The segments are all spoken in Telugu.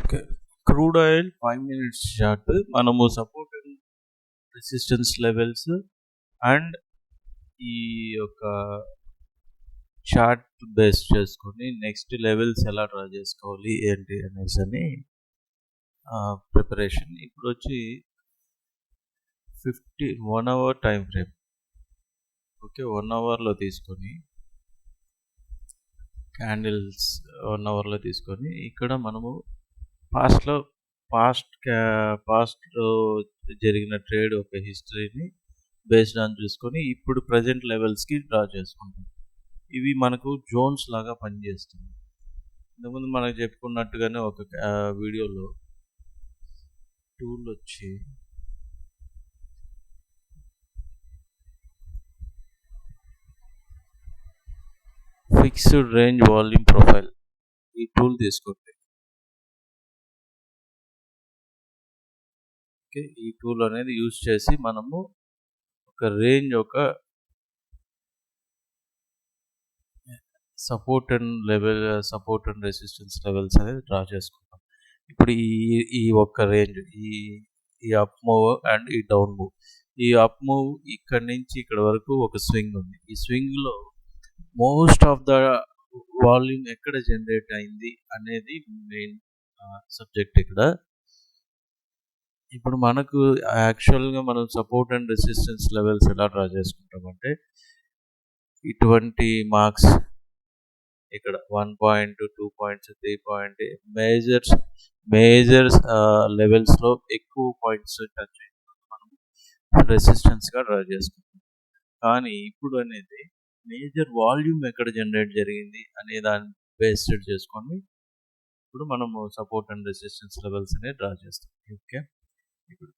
Okay. Crude oil 5 minutes chart మనము support and resistance levels and ఈ యొక్క చార్ట్ బేస్ చేసుకొని నెక్స్ట్ లెవెల్స్ ఎలా డ్రా చేసుకోవాలి ఏంటి అనేసి అని ప్రిపరేషన్. ఇప్పుడు వచ్చి 1 అవర్ టైం ఫ్రేమ్. ఓకే, 1 అవర్లో తీసుకొని క్యాండిల్స్ 1 అవర్లో తీసుకొని ఇక్కడ మనము పాస్ట్లో జరిగిన ట్రేడ్ ఒక హిస్టరీని బేస్డ్ ఆన్ చూసుకొని ఇప్పుడు ప్రజెంట్ లెవెల్స్కి డ్రా చేసుకుంటాం. ఇవి మనకు జోన్స్ లాగా పనిచేస్తుంది. ఇంతకుముందు మనకు చెప్పుకున్నట్టుగానే ఒక వీడియోలో టూల్ వచ్చి ఫిక్స్డ్ రేంజ్ వాల్యూమ్ ప్రొఫైల్ ఈ టూల్ తీసుకోండి. ఓకే, ఈ టూల్ అనేది యూజ్ చేసి మనము ఒక రేంజ్ ఒక సపోర్ట్ అండ్ రెసిస్టెన్స్ లెవెల్స్ అనేది డ్రా చేసుకుంటాం. ఇప్పుడు ఈ ఒక్క రేంజ్ ఈ అప్ మూవ్ అండ్ ఈ డౌన్ మూవ్. ఈ అప్ మూవ్ ఇక్కడ నుంచి ఇక్కడ వరకు ఒక స్వింగ్ ఉంది. ఈ స్వింగ్లో మోస్ట్ ఆఫ్ ద వాల్యూమ్ ఎక్కడ జనరేట్ అయింది అనేది మెయిన్ సబ్జెక్ట్ ఇక్కడ. ఇప్పుడు మనకు యాక్చువల్గా మనం సపోర్ట్ అండ్ రెసిస్టెన్స్ లెవెల్స్ ఎలా డ్రా చేసుకుంటామంటే ఇటువంటి మార్క్స్ ఇక్కడ 1 పాయింట్ 2 పాయింట్స్ 3 పాయింట్ మేజర్స్ లెవెల్స్లో ఎక్కువ పాయింట్స్ టచ్ అయినప్పుడు మనం రెసిస్టెన్స్గా డ్రా చేసుకుంటాం. కానీ ఇప్పుడు అనేది మేజర్ వాల్యూమ్ ఎక్కడ జనరేట్ జరిగింది అనే దాన్ని బేస్డ్ చేసుకొని ఇప్పుడు మనము సపోర్ట్ అండ్ రెసిస్టెన్స్ లెవెల్స్ అనేది డ్రా చేస్తాం. ఓకే, ఇప్పుడు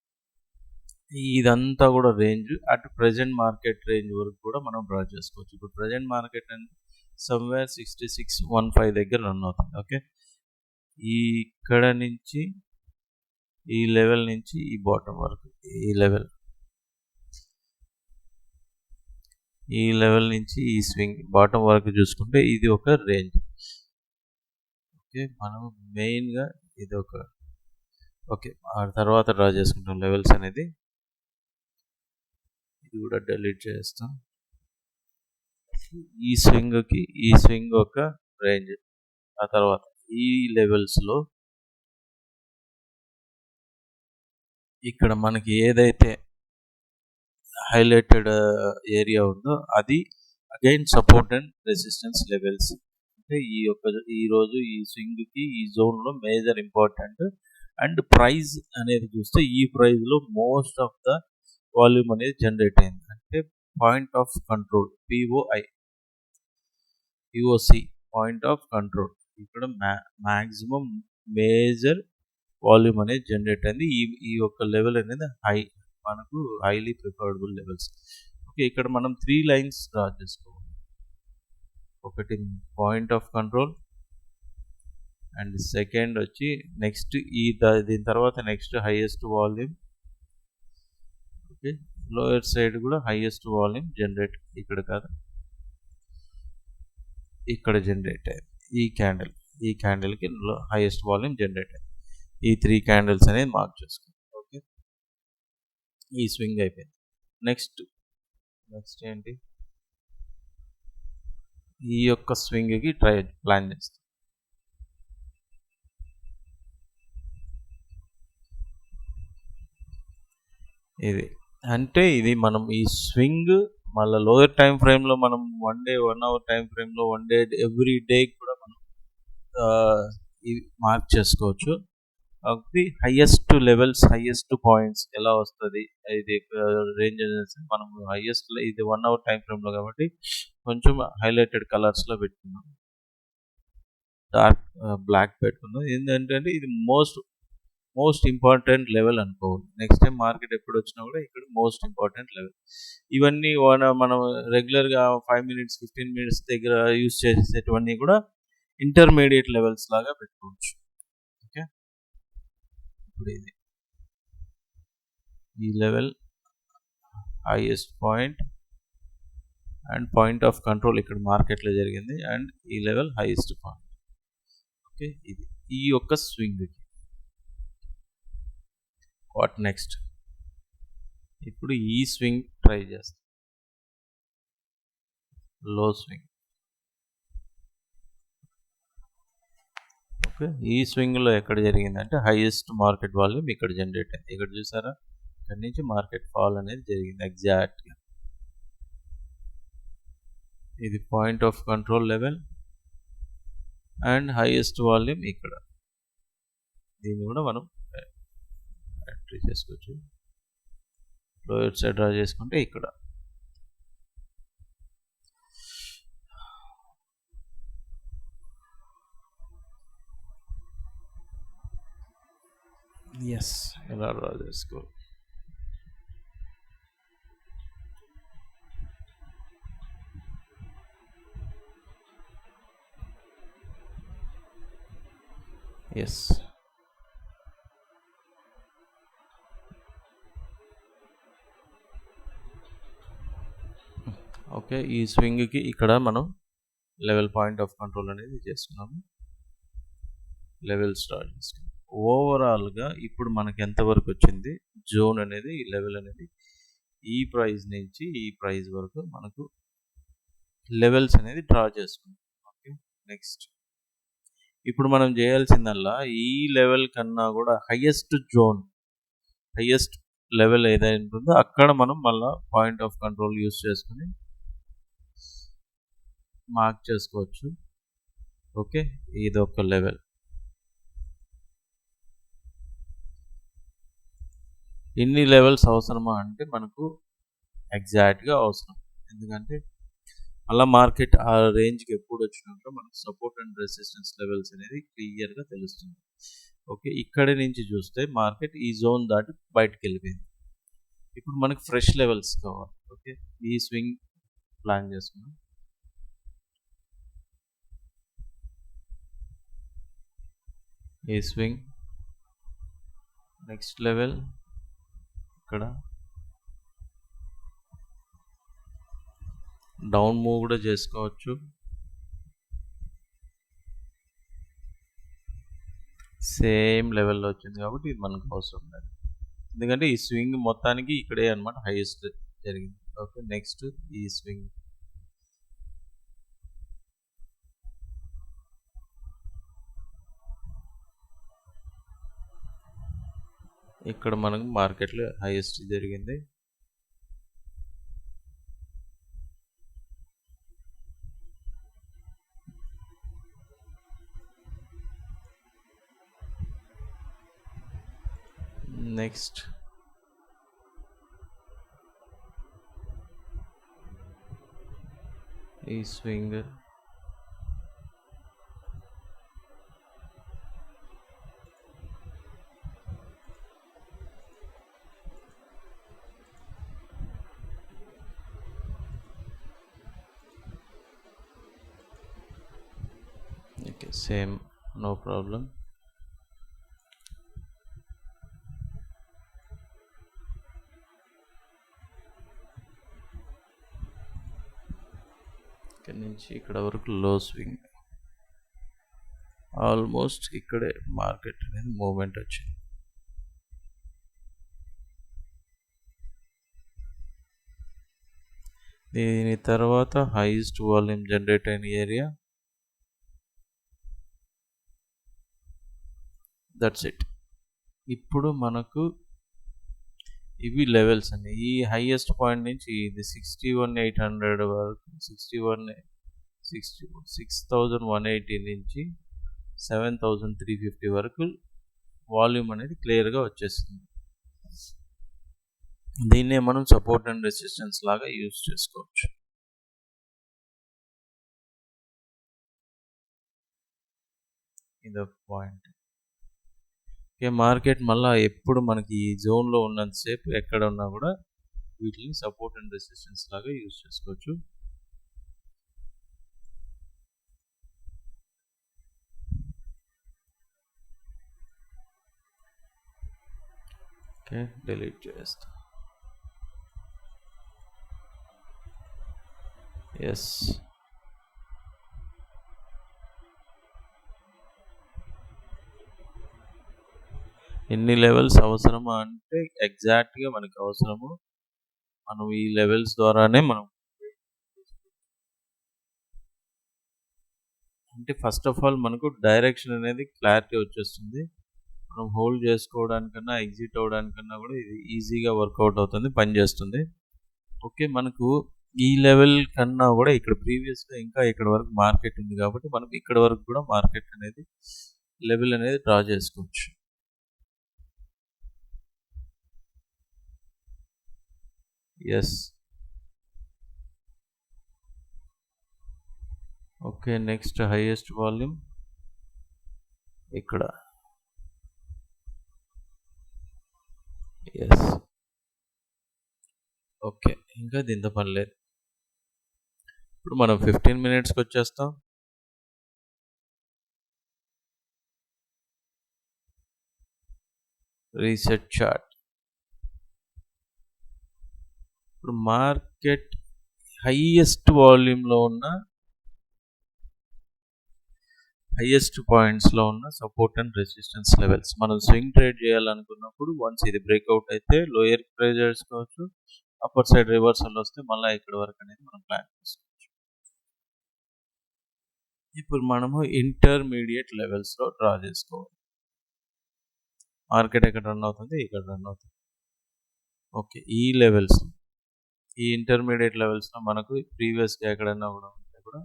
ఇదంతా కూడా రేంజ్ అటు ప్రజెంట్ మార్కెట్ రేంజ్ వరకు కూడా మనం డ్రా చేసుకోవచ్చు. ఇప్పుడు ప్రజెంట్ మార్కెట్ అనేది సమ్వేర్ 6615 దగ్గర రన్ అవుతుంది. ఓకే, ఇక్కడ నుంచి ఈ లెవెల్ నుంచి ఈ బాటమ్ వరకు ఈ లెవెల్ నుంచి ఈ స్వింగ్ బాటమ్ వరకు చూసుకుంటే ఇది ఒక రేంజ్. ఓకే, మనం మెయిన్గా ఇది ఒక ఆ తర్వాత డ్రా చేసుకుంటాం లెవెల్స్ అనేది. ఇది కూడా డిలీట్ చేస్తాం. ఈ స్వింగ్ ఒక రేంజ్. ఆ తర్వాత ఈ లెవెల్స్లో ఇక్కడ మనకి ఏదైతే హైలైటెడ్ ఏరియా ఉందో అది again support and resistance levels. అంటే ఈరోజు ఈ స్వింగ్కి ఈ జోన్లో మేజర్ ఇంపార్టెంట్. అండ్ ప్రైస్ అనేది చూస్తే ఈ ప్రైస్లో మోస్ట్ ఆఫ్ ద వాల్యూమ్ అనేది జనరేట్ అయింది. అంటే point of control POC point of control ఇక్కడ మ్యాక్సిమం మేజర్ వాల్యూమ్ అనేది జనరేట్ అయింది. ఈ యొక్క లెవెల్ అనేది మనకు హైలీ ప్రిఫరబుల్ లెవెల్స్. ఓకే, ఇక్కడ మనం 3 లైన్స్ డ్రా చేసుకోవాలి. ఒకటి point of control and second వచ్చి నెక్స్ట్ దీని తర్వాత next highest volume. Okay, lower side కూడా హైయెస్ట్ వాల్యూమ్ జనరేట్ ఇక్కడ కాదు ఇక్కడ జనరేట్ అయ్యింది. ఈ క్యాండిల్కి హైయెస్ట్ వాల్యూమ్ జనరేట్ అయ్యింది. ఈ 3 క్యాండిల్స్ అనేది మార్క్ చేసుకోండి. ఓకే, ఈ స్వింగ్ అయిపోయింది. నెక్స్ట్ ఏంటి, ఈ యొక్క స్వింగ్కి ప్లాన్ చేస్తాం. ఇది మనం ఈ స్వింగ్ మళ్ళీ లోయర్ టైం ఫ్రేమ్లో మనం 1 అవర్ టైం ఫ్రేమ్లో 1 డే ఎవ్రీ డే కూడా మనం ఇది మార్క్ చేసుకోవచ్చు. అది హైయెస్ట్ లెవెల్స్ హైయెస్ట్ పాయింట్స్ ఎలా వస్తుంది ఇది రేంజ్ అనేది మనం హైయెస్ట్ ఇది 1 అవర్ టైం ఫ్రేమ్లో కాబట్టి కొంచెం హైలైటెడ్ కలర్స్లో పెట్టుకున్నాం. డార్క్ బ్లాక్ పెట్టుకున్నాం. ఏంటంటే ఇది మోస్ట్ ఇంపార్టెంట్ లెవెల్ అనుకోవాలి. నెక్స్ట్ టైం మార్కెట్ ఎప్పుడు వచ్చినా కూడా ఇక్కడ మోస్ట్ ఇంపార్టెంట్ లెవెల్. ఇవన్నీ మనం రెగ్యులర్గా 5 మినిట్స్ 15 మినిట్స్ దగ్గర యూజ్ చేసేటవన్నీ కూడా ఇంటర్మీడియట్ లెవెల్స్ లాగా పెట్టుకోవచ్చు. ఓకే, ఇప్పుడు ఈ level highest point and point of control ఇక్కడ మార్కెట్లో జరిగింది అండ్ ఈ లెవెల్ హైయెస్ట్ పాయింట్. ఓకే, ఇది ఈ యొక్క స్వింగ్కి వాట్ నెక్స్ట్? ఇప్పుడు ఈ స్వింగ్ ట్రై చేస్తాం, లో స్వింగ్. ఓకే, ఈ స్వింగ్లో ఎక్కడ జరిగిందంటే హైయెస్ట్ మార్కెట్ వాల్యూమ్ ఇక్కడ జనరేట్ అయింది. ఇక్కడ చూసారా, ఇక్కడ నుంచి మార్కెట్ ఫాల్ అనేది జరిగింది ఎగ్జాక్ట్గా. ఇది point of control level and highest volume ఇక్కడ. దీన్ని కూడా మనం ఎంట్రీ చేసుకోవచ్చు. లోయర్ సైడ్ డ్రా చేసుకుంటే ఇక్కడ. ఎస్, ఇలా డ్రా చేసుకో. Yes, okay. ఈ స్వింగ్కి ఇక్కడ మనం లెవెల్ పాయింట్ ఆఫ్ కంట్రోల్ అనేది చేసుకున్నాము. లెవెల్ స్టార్ట్ చేసుకున్నాం. ఓవరాల్గా ఇప్పుడు మనకి ఎంతవరకు వచ్చింది జోన్ అనేది, ఈ లెవెల్ అనేది ఈ ప్రైస్ నుంచి ఈ ప్రైస్ వరకు మనకు లెవెల్స్ అనేది డ్రా చేసుకున్నాం. ఓకే, నెక్స్ట్ ఇప్పుడు మనం చేయాల్సిందల్లా ఈ లెవెల్ కన్నా కూడా హైయెస్ట్ జోన్, హైయెస్ట్ లెవెల్ ఏదైతే ఉంటుందో అక్కడ మనం మళ్ళీ పాయింట్ ఆఫ్ కంట్రోల్ యూస్ చేసుకుని మార్క్ చేసుకోవచ్చు. ఓకే, ఇది ఒక లెవెల్. ఇన్ని లెవెల్స్ అవసరమా అంటే మనకు ఎగ్జాక్ట్గా అవసరం. ఎందుకంటే అలా మార్కెట్ ఆ రేంజ్కి ఎప్పుడు వచ్చినప్పుడు మనకు సపోర్ట్ అండ్ రెసిస్టెన్స్ లెవెల్స్ అనేది క్లియర్గా తెలుస్తుంది. ఓకే, ఇక్కడి నుంచి చూస్తే మార్కెట్ ఈ జోన్ దాటి బయటకు వెళ్ళిపోయింది. ఇప్పుడు మనకు ఫ్రెష్ లెవెల్స్ కావాలి. ఓకే, ఈ స్వింగ్ ప్లాన్ చేసుకున్నాం. ఈ స్వింగ్ నెక్స్ట్ లెవెల్ ఇక్కడ డౌన్ మూవ్ కూడా చేసుకోవచ్చు. సేమ్ లెవెల్లో వచ్చింది కాబట్టి ఇది మనకు అవసరం లేదు, ఎందుకంటే ఈ స్వింగ్ మొత్తానికి ఇక్కడే అనమాట హైయెస్ట్ జరిగింది. ఓకే, నెక్స్ట్ ఈ స్వింగ్ ఇక్కడ మనకు మార్కెట్లో హైయెస్ట్ జరిగింది. నెక్స్ట్ ఈ swing okay, same, no problem. ఇక్కడ నుంచి ఇక్కడ వరకు లో స్వింగ్. ఆల్మోస్ట్ ఇక్కడే మార్కెట్ అనేది మూమెంట్ వచ్చింది. దీని తర్వాత హైయెస్ట్ వాల్యూమ్ జనరేట్ అయిన ఏరియా, దట్స్ ఇట్. ఇప్పుడు మనకు ఇవి లెవెల్స్ అండి. ఈ హైయెస్ట్ పాయింట్ నుంచి ఇది 61,800 వరకు, 6,180 నుంచి 7,350 వరకు వాల్యూమ్ అనేది క్లియర్గా వచ్చేస్తుంది. దీన్నే మనం సపోర్ట్ అండ్ రెసిస్టెన్స్ లాగా యూజ్ చేసుకోవచ్చు. ఇదొక పాయింట్. ఓకే, మార్కెట్ మళ్ళీ ఎప్పుడు మనకి ఈ జోన్లో ఉన్నంతసేపు ఎక్కడ ఉన్నా కూడా వీటిని సపోర్ట్ అండ్ రెసిస్టెన్స్ లాగా యూజ్ చేసుకోవచ్చు. ఓకే, డిలీట్ చేస్తా. ఎస్, ఎన్ని లెవెల్స్ అవసరమా అంటే ఎగ్జాక్ట్గా మనకి అవసరము మనం ఈ లెవెల్స్ ద్వారానే మనం అంటే ఫస్ట్ ఆఫ్ ఆల్ మనకు డైరెక్షన్ అనేది క్లారిటీ వచ్చేస్తుంది. మనం హోల్డ్ చేసుకోవడానికన్నా ఎగ్జిట్ అవ్వడానికన్నా కూడా ఇది ఈజీగా వర్కౌట్ అవుతుంది, పనిచేస్తుంది. ఓకే, మనకు ఈ లెవెల్ కన్నా కూడా ఇక్కడ ప్రీవియస్గా ఇంకా ఇక్కడ వరకు మార్కెట్ ఉంది కాబట్టి మనం ఇక్కడ వరకు కూడా మార్కెట్ అనేది లెవెల్ అనేది డ్రా చేసుకోవచ్చు. Yes, okay. Next highest volume ఇక్కడ. Yes, okay. ఇంకా దీంతో పని లేదు. ఇప్పుడు మనం 15 minutesకి వచ్చేస్తాం. Reset chart. ఇప్పుడు మార్కెట్ హైయెస్ట్ వాల్యూమ్లో ఉన్న హైయెస్ట్ పాయింట్స్లో ఉన్న సపోర్ట్ అండ్ రెసిస్టెన్స్ లెవెల్స్ మనం స్వింగ్ ట్రేడ్ చేయాలనుకున్నప్పుడు వన్స్ ఇది బ్రేక్అవుట్ అయితే లోయర్ ప్రైస్ చేసుకోవచ్చు, అప్పర్ సైడ్ రివర్సల్ వస్తే మళ్ళీ ఇక్కడ వరకు అనేది మనం ప్లాన్ చేసుకోవచ్చు. ఇప్పుడు మనము ఇంటర్మీడియట్ లెవెల్స్లో డ్రా చేసుకోవాలి. మార్కెట్ ఎక్కడ రన్ అవుతుంది, ఇక్కడ రన్ అవుతుంది. ఓకే, ఈ లెవెల్స్, ఈ ఇంటర్మీడియట్ లెవెల్స్లో మనకు ప్రీవియస్గా ఎక్కడైనా కూడా ఉంటే కూడా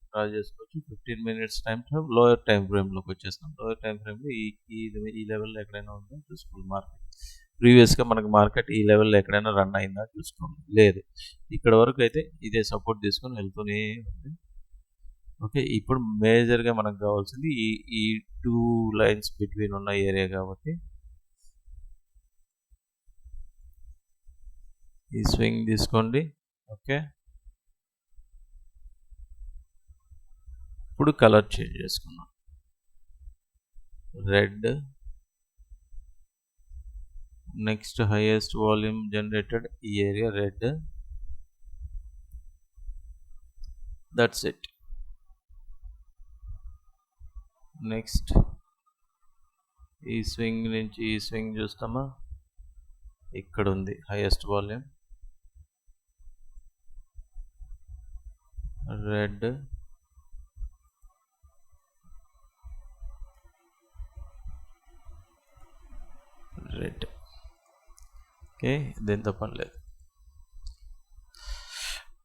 డ్రా చేసుకోవచ్చు. 15 minutes time frame, lower time ఫ్రేమ్లోకి వచ్చేస్తాం. లోయర్ టైం ఫ్రేమ్లో ఈ లెవెల్లో ఎక్కడైనా ఉందో చూసుకోవాలి. మార్కెట్ ప్రీవియస్గా మనకు మార్కెట్ ఈ లెవెల్లో ఎక్కడైనా రన్ అయిందా చూసుకోండి. లేదు, ఇక్కడ వరకు అయితే ఇదే సపోర్ట్ తీసుకొని వెళ్తూనే ఉంది. ఓకే, ఇప్పుడు మేజర్గా మనకు కావాల్సింది ఈ 2 lines బిట్వీన్ ఉన్న ఏరియా కాబట్టి ఈ స్వింగ్ తీసుకోండి. ఓకే, ఇప్పుడు కలర్ చేంజ్ చేసుకున్నాం. Red. Next highest volume generated ఈ area red. That's it. Next ఈ స్వింగ్ నుంచి ఈ స్వింగ్ చూస్తామా, ఇక్కడ ఉంది highest volume red. Red. Okay, దీంతో పని లేదు.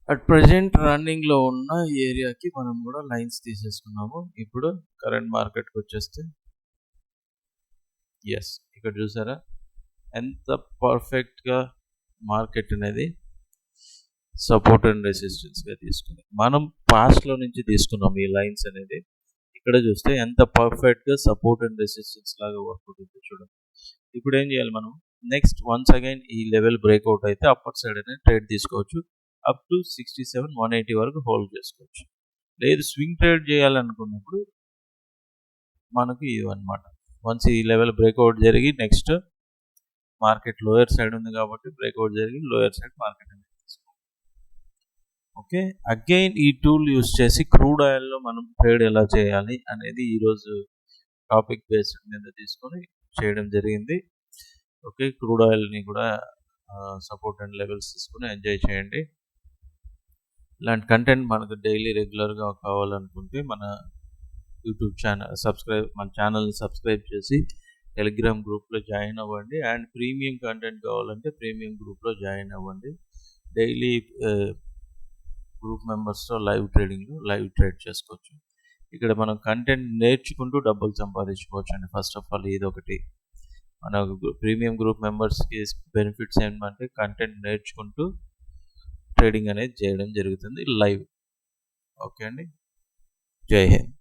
అట్ ప్రజెంట్ రన్నింగ్లో ఉన్న ఏరియాకి మనం కూడా లైన్స్ తీసేసుకున్నాము. ఇప్పుడు కరెంట్ మార్కెట్కి వచ్చేస్తే ఎస్, ఇక్కడ చూసారా ఎంత పర్ఫెక్ట్గా మార్కెట్ అనేది సపోర్ట్ అండ్ రెసిస్టెన్స్గా తీసుకుని మనం పాస్ట్లో నుంచి తీసుకున్నాం ఈ లైన్స్ అనేది. ఇక్కడ చూస్తే ఎంత పర్ఫెక్ట్గా సపోర్ట్ అండ్ రెసిస్టెన్స్ లాగా వర్క్ అవుతుంది చూడండి. ఇప్పుడు ఏం చేయాలి మనం, నెక్స్ట్ వన్స్ అగైన్ ఈ లెవెల్ బ్రేక్అవుట్ అయితే అప్పర్ సైడ్ అనేది ట్రేడ్ తీసుకోవచ్చు. అప్ టు 67-180 వరకు హోల్డ్ చేసుకోవచ్చు. లేదు స్వింగ్ ట్రేడ్ చేయాలనుకున్నప్పుడు మనకు ఇవన్నమాట. వన్స్ ఈ లెవెల్ బ్రేక్అవుట్ జరిగి నెక్స్ట్ మార్కెట్ లోయర్ సైడ్ ఉంది కాబట్టి బ్రేక్అవుట్ జరిగి లోయర్ సైడ్ మార్కెట్ అనేది తీసుకోవాలి. ఓకే, అగైన్ ఈ టూల్ యూస్ చేసి క్రూడ్ ఆయిల్లో మనం ట్రేడ్ ఎలా చేయాలి అనేది ఈరోజు టాపిక్ బేస్డ్ మీద తీసుకొని చేయడం జరిగింది. ఓకే, క్రూడ్ ఆయిల్ని కూడా సపోర్ట్ అండ్ లెవెల్స్ తీసుకొని ఎంజాయ్ చేయండి. ఇలాంటి కంటెంట్ మనకు డైలీ రెగ్యులర్గా కావాలనుకుంటే మన యూట్యూబ్ ఛానల్ మన ఛానల్ని సబ్స్క్రైబ్ చేసి టెలిగ్రామ్ గ్రూప్లో జాయిన్ అవ్వండి. అండ్ ప్రీమియం కంటెంట్ కావాలంటే ప్రీమియం గ్రూప్లో జాయిన్ అవ్వండి. డైలీ గ్రూప్ మెంబర్స్తో లైవ్ ట్రేడ్ చేసుకోవచ్చు. ఇక్కడ మనం కంటెంట్ నేర్చుకుంటూ డబ్బులు సంపాదించుకోవచ్చు అండి. ఫస్ట్ ఆఫ్ ఆల్ ఇది ఒకటి మన ప్రీమియం గ్రూప్ మెంబర్స్కి బెనిఫిట్స్ ఏంటంటే కంటెంట్ నేర్చుకుంటూ ట్రేడింగ్ అనేది చేయడం జరుగుతుంది లైవ్. ఓకే అండి, జై హింద్.